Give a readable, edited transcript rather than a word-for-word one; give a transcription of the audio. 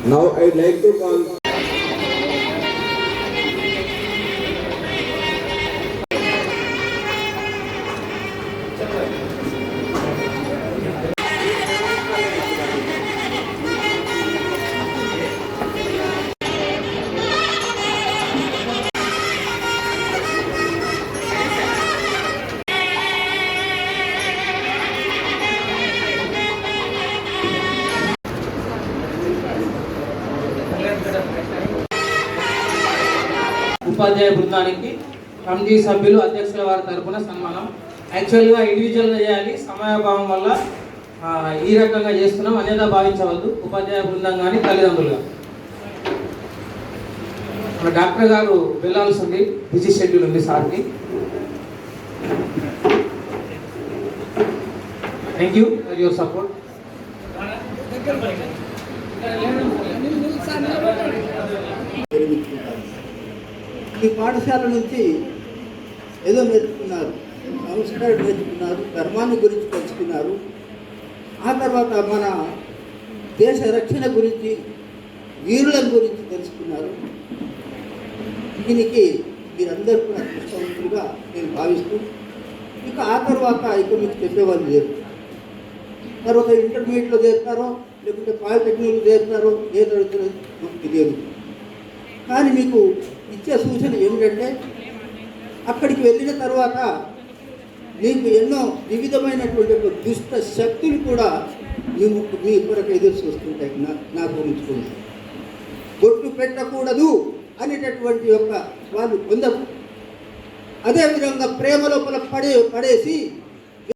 Now I'd like to call ఉపాధ్యాయ బృందానికి committee సభ్యులు అధ్యక్షుల వారి తరపున సన్మానం. యాక్చువల్గా ఇండివిజువల్గా చేయాలి, సమయాభావం వల్ల ఈ రకంగా చేస్తున్నాం, అనేదా భావించవద్దు. ఉపాధ్యాయ బృందం కానీ తల్లిదండ్రులుగా మన డాక్టర్ గారు వెళ్ళాల్సి ఉంది, బిజీ షెడ్యూల్ ఉంది సార్కి. Thank you for your support. ఈ పాఠశాల నుంచి ఏదో నేర్చుకున్నారు, సంస్కారం నేర్చుకున్నారు, ధర్మాన్ని గురించి తెలుసుకున్నారు. ఆ తర్వాత మన దేశ రక్షణ గురించి, వీరుల గురించి తెలుసుకున్నారు. దీనికి మీరందరూ కూడా అదృష్టవంతులుగా నేను భావిస్తూ, ఇక ఆ తర్వాత ఇక మీకు చెప్పేవాళ్ళు లేరు. తర్వాత ఇంటర్మీడియట్లో చేరుతారో లేకుంటే పాలిటెక్నిక్లో చేరుతారో ఏదో మాకు తెలియదు. కానీ మీకు ఇచ్చే సూచన ఏమిటంటే, అక్కడికి వెళ్ళిన తర్వాత మీకు ఎన్నో వివిధమైనటువంటి దుష్ట శక్తులు కూడా మీ కొరకు ఎదురు చూస్తుంటాయి. నాకు ఉంచుకోండి, బొట్టు పెట్టకూడదు అనేటటువంటి వాళ్ళు పొందరు. అదేవిధంగా ప్రేమ లోపల పడేసి